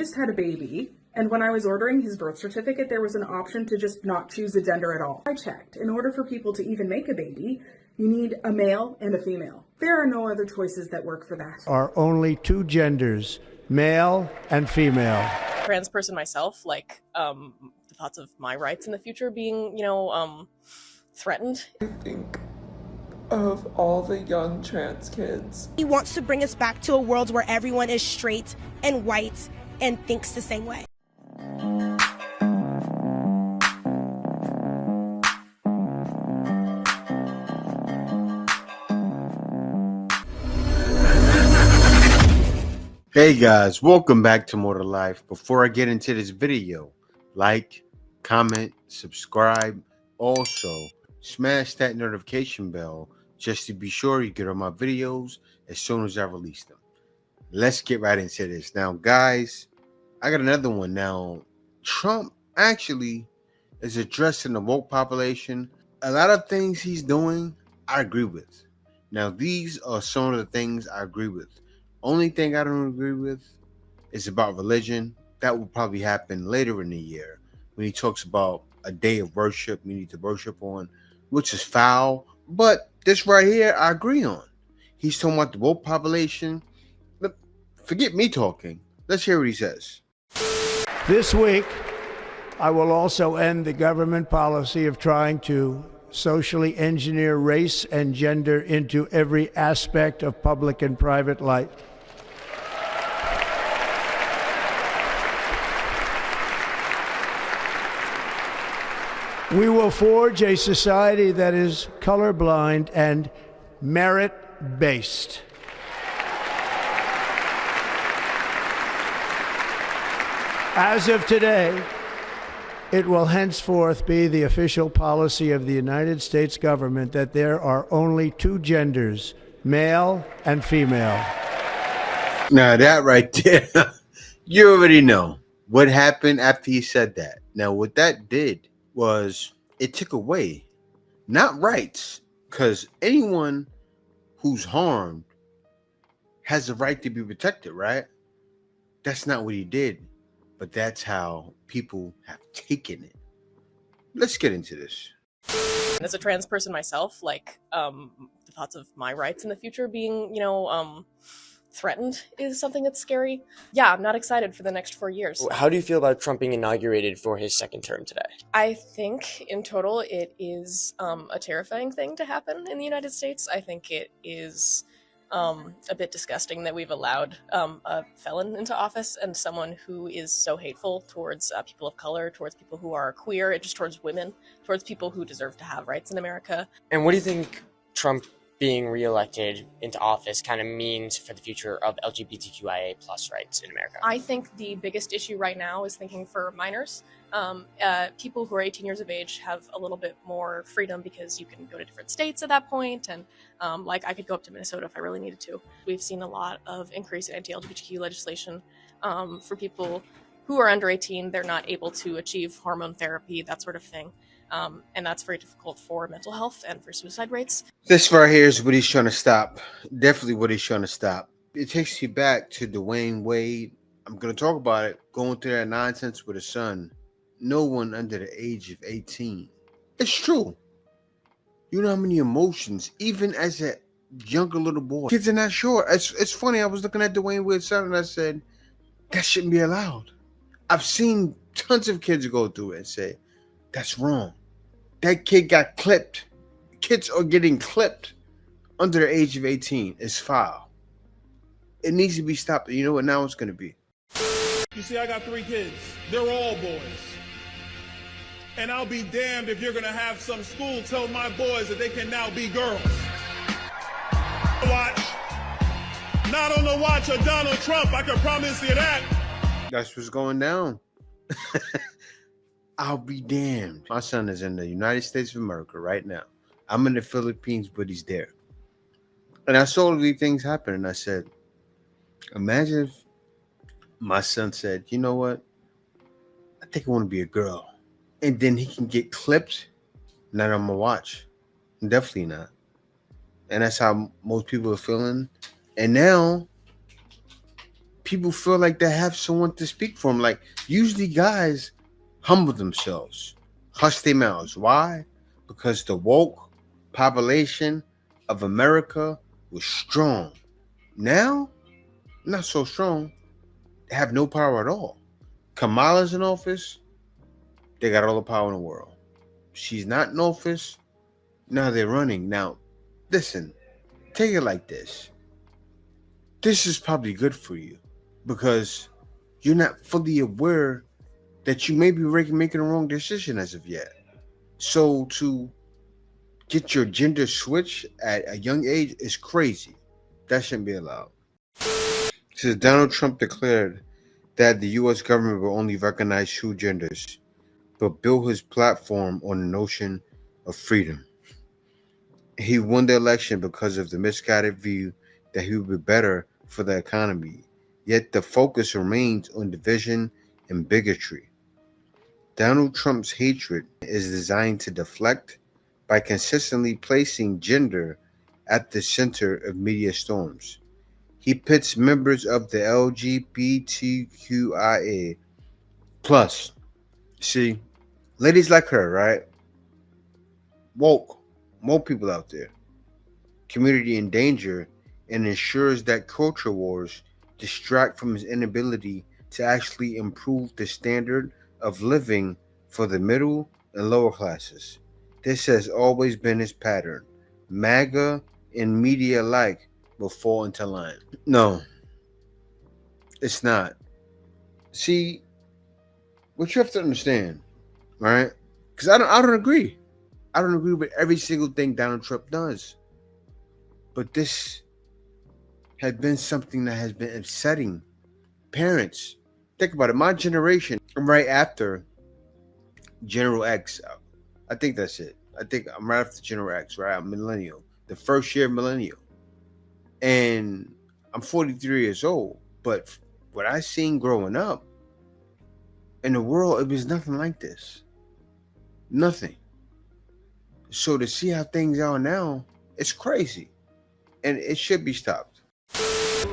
just had a baby, and when I was ordering his birth certificate, there was an option to just not choose a gender at all. I checked. In order for people to even make a baby, you need a male and a female. There are no other choices that work for that. Are only two genders, male and female. Trans person myself, like the thoughts of my rights in the future being, threatened. I think of all the young trans kids. He wants to bring us back to a world where everyone is straight and white and thinks the same way. Hey guys, welcome back to More to Life. Before I get into this video, like, comment, subscribe. Also, smash that notification bell just to be sure you get all my videos as soon as I release them. Let's get right into this. Now, guys, I got another one. Now, Trump actually is addressing the woke population. A lot of things he's doing, I agree with. Now, these are some of the things I agree with. Only thing I don't agree with is about religion. That will probably happen later in the year when he talks about a day of worship we need to worship on, which is foul. But this right here, I agree on. He's talking about the woke population. But forget me talking. Let's hear what he says. This week, I will also end the government policy of trying to socially engineer race and gender into every aspect of public and private life. We will forge a society that is colorblind and merit-based. As of today, it will henceforth be the official policy of the United States government that there are only two genders, male and female. Now that right there, you already know what happened after he said that. Now what that did was it took away, not rights, because anyone who's harmed has a right to be protected, right? That's not what he did, but that's how people have taken it. Let's get into this. As a trans person myself, like the thoughts of my rights in the future being, threatened is something that's scary. Yeah, I'm not excited for the next 4 years. How do you feel about Trump being inaugurated for his second term today? I think in total it is a terrifying thing to happen in the United States. I think it is a bit disgusting that we've allowed a felon into office and someone who is so hateful towards people of color, towards people who are queer, and just towards women, towards people who deserve to have rights in America. And what do you think Trump being reelected into office kind of means for the future of LGBTQIA plus rights in America? I think the biggest issue right now is thinking for minors. People who are 18 years of age have a little bit more freedom because you can go to different states at that point, and I could go up to Minnesota if I really needed to. We've seen a lot of increase in anti-LGBTQ legislation for people who are under 18. They're not able to achieve hormone therapy, that sort of thing. And that's very difficult for mental health and for suicide rates. This right here is what he's trying to stop. Definitely what he's trying to stop. It takes you back to Dwayne Wade. I'm going to talk about it. Going through that nonsense with his son. No one under the age of 18. It's true. You know how many emotions, even as a younger little boy. Kids are not sure. It's funny. I was looking at Dwayne Wade's son and I said, that shouldn't be allowed. I've seen tons of kids go through it and say, that's wrong. That kid got clipped. Kids are getting clipped under the age of 18. It's foul. It needs to be stopped. You know what now it's going to be? You see, I got 3 kids. They're all boys. And I'll be damned if you're going to have some school tell my boys that they can now be girls. Watch. Not on the watch of Donald Trump, I can promise you that. That's what's going down. I'll be damned. My son is in the United States of America right now. I'm in the Philippines, but he's there. And I saw these things happen, and I said, imagine if my son said, you know what? I think I want to be a girl. And then he can get clipped. Not on my watch. Definitely not. And that's how most people are feeling. And now people feel like they have someone to speak for them. Like, usually guys humble themselves, hush their mouths. Why? Because the woke population of America was strong. Now, not so strong. They have no power at all. Kamala's in office, they got all the power in the world. She's not in office, now they're running. Now, listen, take it like this. This is probably good for you because you're not fully aware that you may be making a wrong decision as of yet. So to get your gender switch at a young age is crazy. That shouldn't be allowed. Since Donald Trump declared that the U.S. government will only recognize true genders, but built his platform on the notion of freedom. He won the election because of the misguided view that he would be better for the economy, yet the focus remains on division and bigotry. Donald Trump's hatred is designed to deflect by consistently placing gender at the center of media storms. He pits members of the LGBTQIA plus. See, ladies like her, right? Woke people out there. Community in danger, and ensures that culture wars distract from his inability to actually improve the standard of living for the middle and lower classes. This has always been his pattern. MAGA and media alike will fall into line. No, it's not. See, what you have to understand, right? Because I don't agree. I don't agree with every single thing Donald Trump does. But this has been something that has been upsetting parents. Think about it. My generation, right after General X, I think that's it. I think I'm right after General X, right? I'm millennial. The first year millennial. And I'm 43 years old. But what I seen growing up in the world, it was nothing like this. Nothing. So to see how things are now, it's crazy. And it should be stopped.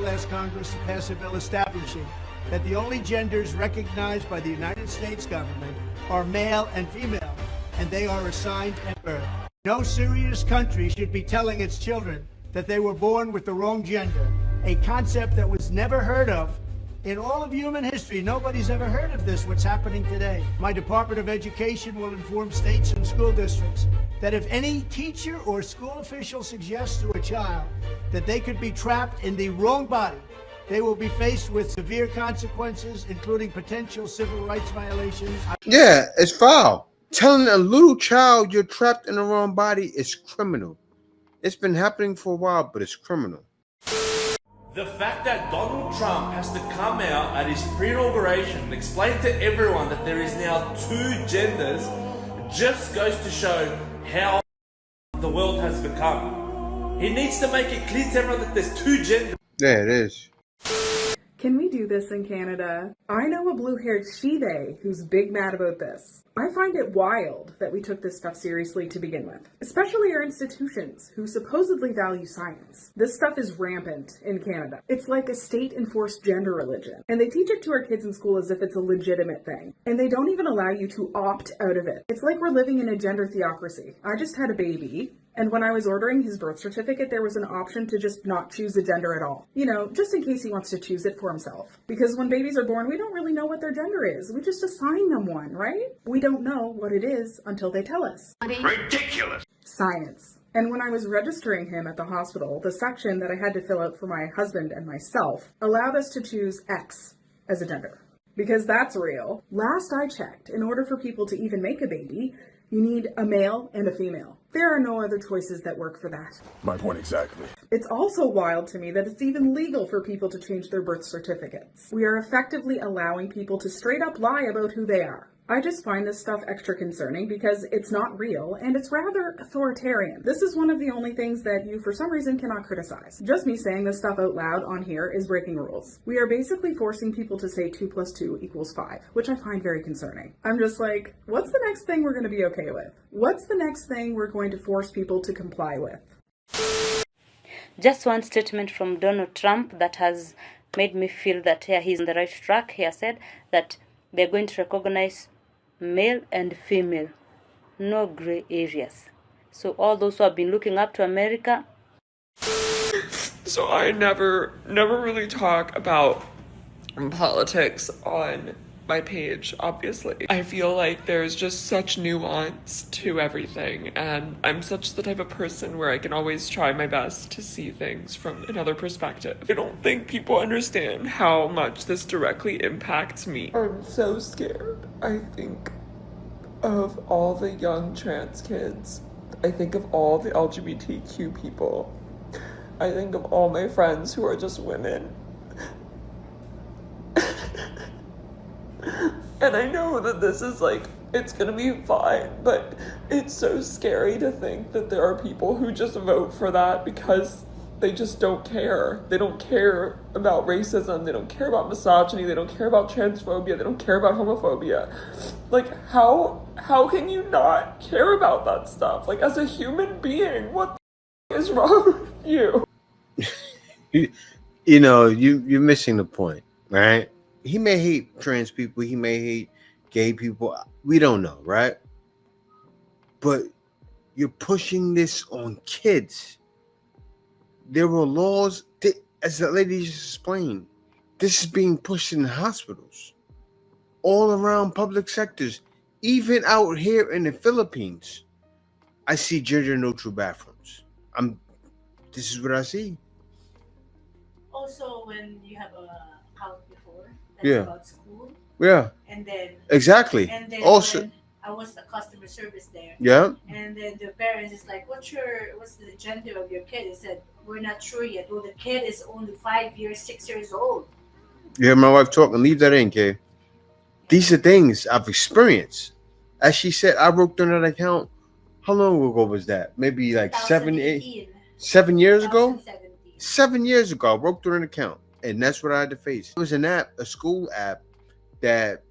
Asked Congress to pass a bill establishing that the only genders recognized by the United States government are male and female, and they are assigned at birth. No serious country should be telling its children that they were born with the wrong gender, a concept that was never heard of in all of human history. Nobody's ever heard of this, what's happening today. My Department of Education will inform states and school districts that if any teacher or school official suggests to a child that they could be trapped in the wrong body, they will be faced with severe consequences, including potential civil rights violations. Yeah, it's foul. Telling a little child you're trapped in the wrong body is criminal. It's been happening for a while, but it's criminal. The fact that Donald Trump has to come out at his pre-inauguration and explain to everyone that there is now two genders just goes to show how the world has become. He needs to make it clear to everyone that there's two genders. Yeah, it is. Can we do this in Canada? I know a blue-haired she-they who's big mad about this. I find it wild that we took this stuff seriously to begin with, especially our institutions who supposedly value science. This stuff is rampant in Canada. It's like a state-enforced gender religion, and they teach it to our kids in school as if it's a legitimate thing, and they don't even allow you to opt out of it. It's like we're living in a gender theocracy. I just had a baby, and when I was ordering his birth certificate, there was an option to just not choose a gender at all. You know, just in case he wants to choose it for himself. Because when babies are born, we don't really know what their gender is. We just assign them one, right? We don't know what it is until they tell us. Ridiculous! Science. And when I was registering him at the hospital, the section that I had to fill out for my husband and myself allowed us to choose X as a gender. Because that's real. Last I checked, in order for people to even make a baby, you need a male and a female. There are no other choices that work for that. My point exactly. It's also wild to me that it's even legal for people to change their birth certificates. We are effectively allowing people to straight up lie about who they are. I just find this stuff extra concerning because it's not real and it's rather authoritarian. This is one of the only things that you, for some reason, cannot criticize. Just me saying this stuff out loud on here is breaking rules. We are basically forcing people to say 2 + 2 = 5, which I find very concerning. I'm just like, what's the next thing we're going to be okay with? What's the next thing we're going to force people to comply with? Just one statement from Donald Trump that has made me feel that yeah, he's on the right track. He has said that they're going to recognize male and female, no gray areas. So all those who have been looking up to America. So I never really talk about politics on my page, obviously. I feel like there's just such nuance to everything, and I'm such the type of person where I can always try my best to see things from another perspective. I don't think people understand how much this directly impacts me. I'm so scared. I think of all the young trans kids. I think of all the LGBTQ people. I think of all my friends who are just women. And I know that this is like, it's gonna be fine, but it's so scary to think that there are people who just vote for that because they just don't care. They don't care about racism, they don't care about misogyny, they don't care about transphobia, they don't care about homophobia. Like, how can you not care about that stuff? Like, as a human being, what the is wrong with you? You know, you're missing the point, right? He may hate trans people, he may hate gay people, we don't know, right? But you're pushing this on kids. There were laws that, as the lady just explained, this is being pushed in hospitals, all around public sectors, even out here in the Philippines. I see gender neutral bathrooms. This is what I see. Also, when you have a account before, that's Yeah. about school. Yeah. And then Exactly. And then Also, when I was the customer service there. Yeah. And then the parents is like, what's the gender of your kid? I said, we're not sure yet. Well, the kid is only 5 years, 6 years old. you hear my wife talking. Leave that in, Kay. These are things I've experienced. As she said, I worked on that account. How long ago was that? Maybe like 7 years ago? 7 years ago, I worked on an account. And that's what I had to face. It was an app, a school app, that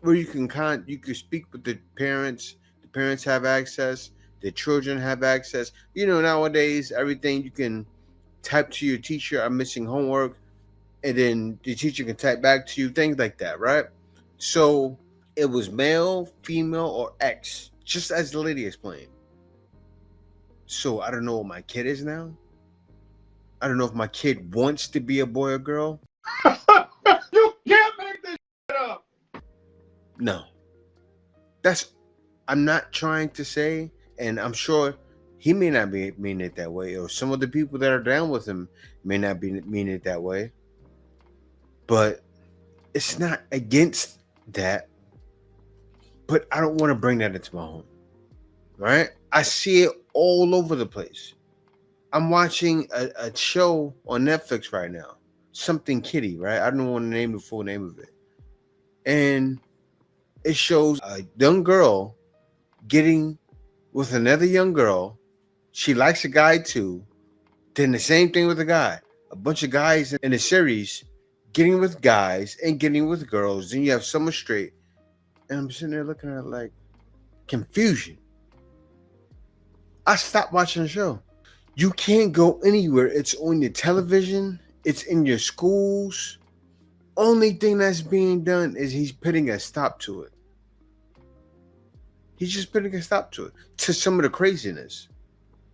where you can speak with the parents. The parents have access. The children have access. You know, nowadays, everything you can type to your teacher, I'm missing homework. And then the teacher can type back to you, things like that, right? So it was male, female, or X, just as the lady explained. So I don't know what my kid is now. I don't know if my kid wants to be a boy or girl. You can't make this shit up. No. I'm not trying to say, and I'm sure he may not be mean it that way, or some of the people that are down with him may not be mean it that way. But it's not against that. But I don't want to bring that into my home. Right? I see it all over the place. I'm watching a show on Netflix right now. Something Kitty, right? I don't want to name the full name of it. And it shows a young girl getting with another young girl. She likes a guy too. Then the same thing with a guy. A bunch of guys in a series getting with guys and getting with girls. Then you have someone straight. And I'm sitting there looking at it like confusion. I stopped watching the show. You can't go anywhere. It's on your television. It's in your schools. Only thing that's being done is he's putting a stop to it. He's just putting a stop to it. To some of the craziness,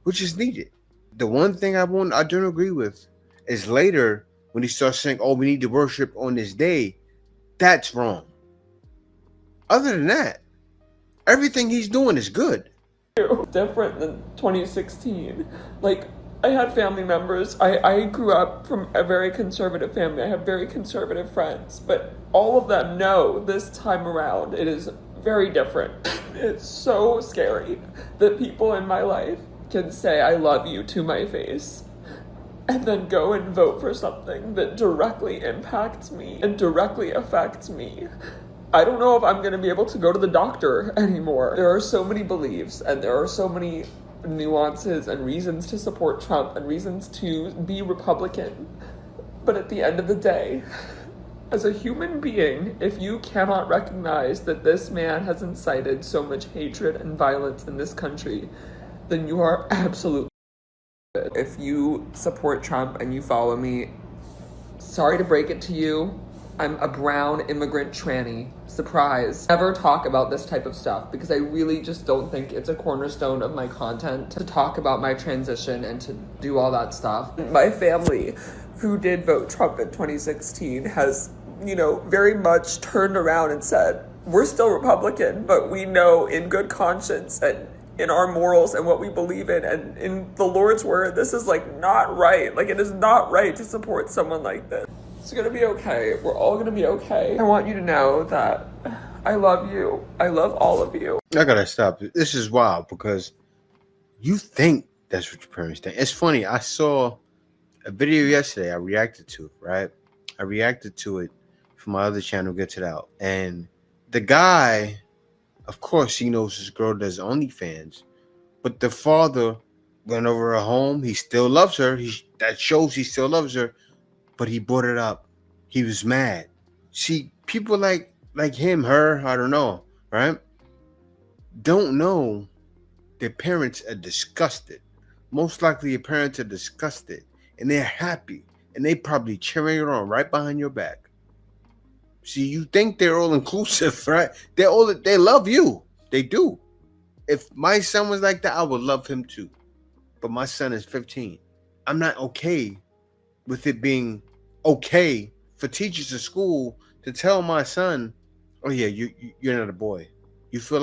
which is needed. The one thing I don't agree with is later when he starts saying, oh, we need to worship on this day. That's wrong. Other than that, everything he's doing is good. Different than 2016. Like, I had family members. I grew up from a very conservative family. I have very conservative friends, but all of them know this time around it is very different. It's so scary that people in my life can say I love you to my face and then go and vote for something that directly impacts me and directly affects me. I don't know if I'm going to be able to go to the doctor anymore. There are so many beliefs and there are so many nuances and reasons to support Trump and reasons to be Republican. But at the end of the day, as a human being, if you cannot recognize that this man has incited so much hatred and violence in this country, then you are absolutely. If you support Trump and you follow me, Sorry to break it to you. I'm a brown immigrant tranny. Surprise. Never talk about this type of stuff because I really just don't think it's a cornerstone of my content to talk about my transition and to do all that stuff. My family, who did vote Trump in 2016, has, very much turned around and said, we're still Republican, but we know in good conscience and in our morals and what we believe in and in the Lord's word, this is not right. It is not right to support someone like this. It's gonna be okay. We're all gonna be okay. I want you to know that I love you. I love all of you. I gotta stop. This is wild because you think that's what your parents think. It's funny. I saw a video yesterday. I reacted to it, right? I reacted to it from my other channel, Gets It Out. And the guy, of course, he knows his girl does OnlyFans, but the father went over her home. He still loves her. That shows he still loves her. But he brought it up. He was mad. See, people like him, her, I don't know, right? Don't know their parents are disgusted. Most likely your parents are disgusted and they're happy and they probably cheering it on right behind your back. See, you think they're all inclusive, right? They love you. They do. If my son was like that, I would love him too. But my son is 15. I'm not okay with it being okay for teachers at school to tell my son, oh yeah, you're not a boy. You feel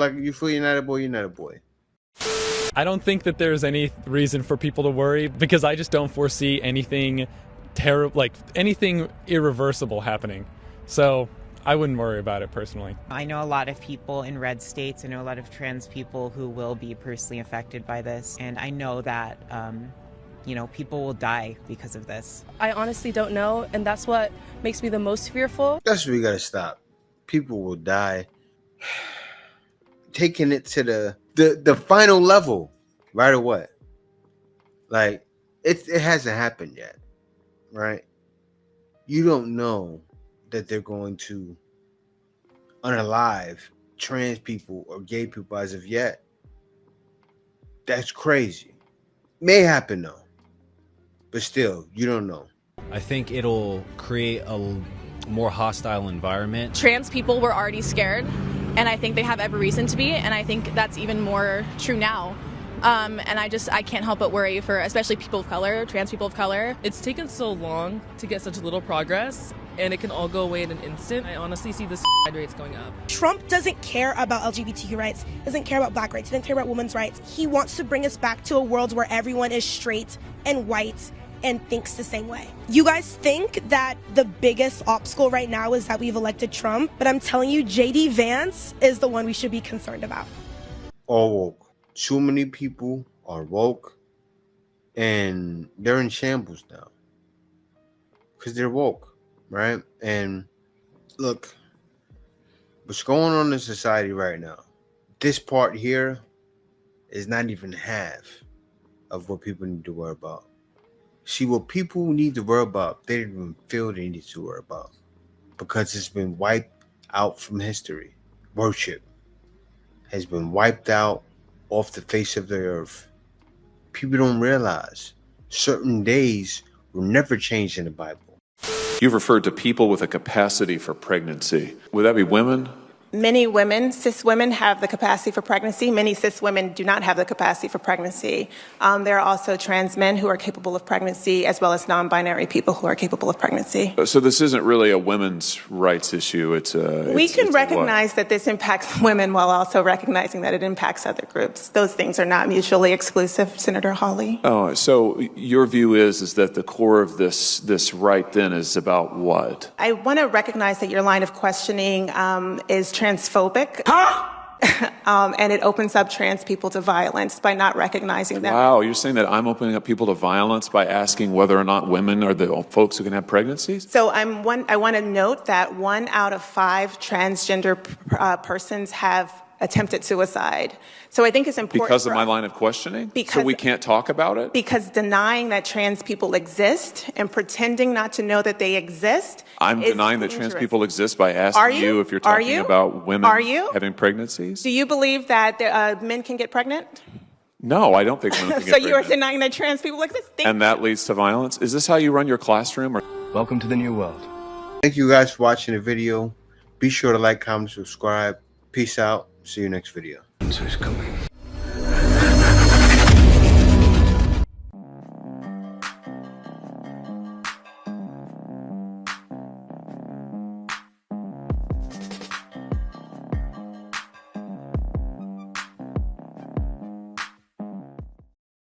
you're not a boy, you're not a boy. I don't think that there's any reason for people to worry because I just don't foresee anything terrible, anything irreversible happening. So I wouldn't worry about it personally. I know a lot of people in red states. I know a lot of trans people who will be personally affected by this. And I know that people will die because of this. I honestly don't know, and that's what makes me the most fearful. That's what we gotta stop. People will die. Taking it to the final level right away. It hasn't happened yet, right? You don't know that they're going to unalive trans people or gay people as of yet. That's crazy. May happen though. But still, you don't know. I think it'll create a more hostile environment. Trans people were already scared, and I think they have every reason to be, and I think that's even more true now. And I can't help but worry for especially people of color, trans people of color. It's taken so long to get such little progress, and it can all go away in an instant. I honestly see the suicide rates going up. Trump doesn't care about LGBTQ rights, doesn't care about black rights, doesn't care about women's rights. He wants to bring us back to a world where everyone is straight and white and thinks the same way. You guys think that the biggest obstacle right now is that we've elected Trump, but I'm telling you, JD Vance is the one we should be concerned about. All woke. Too many people are woke and they're in shambles now because they're woke, right? And look, what's going on in society right now, this part here is not even half of what people need to worry about. See, what people need to worry about, they didn't even feel they need to worry about because it's been wiped out from history. Worship has been wiped out off the face of the earth. People don't realize certain days were never changed in the Bible. You've referred to people with a capacity for pregnancy. Would that be women? Many women, cis women, have the capacity for pregnancy. Many cis women do not have the capacity for pregnancy. There are also trans men who are capable of pregnancy, as well as non-binary people who are capable of pregnancy. So this isn't really a women's rights issue. We can recognize that this impacts women while also recognizing that it impacts other groups. Those things are not mutually exclusive, Senator Hawley. Oh, so your view is that the core of this right then is about what? I want to recognize that your line of questioning is transphobic. And it opens up trans people to violence by not recognizing them. Wow, you're saying that I'm opening up people to violence by asking whether or not women are the folks who can have pregnancies? So I want to note that 1 out of 5 transgender persons have attempted suicide. So I think it's important because of my line of questioning? So we can't talk about it? Because denying that trans people exist and pretending not to know that they exist. I'm denying that trans people exist by asking you if you're talking about women having pregnancies? Do you believe that men can get pregnant? No, I don't think women can get So pregnant. you are denying that trans people exist? And that leads to violence? Is this how you run your classroom? Or Welcome to the new world. Thank you guys for watching the video. Be sure to like, comment, subscribe. Peace out. See you next video. Answer's coming.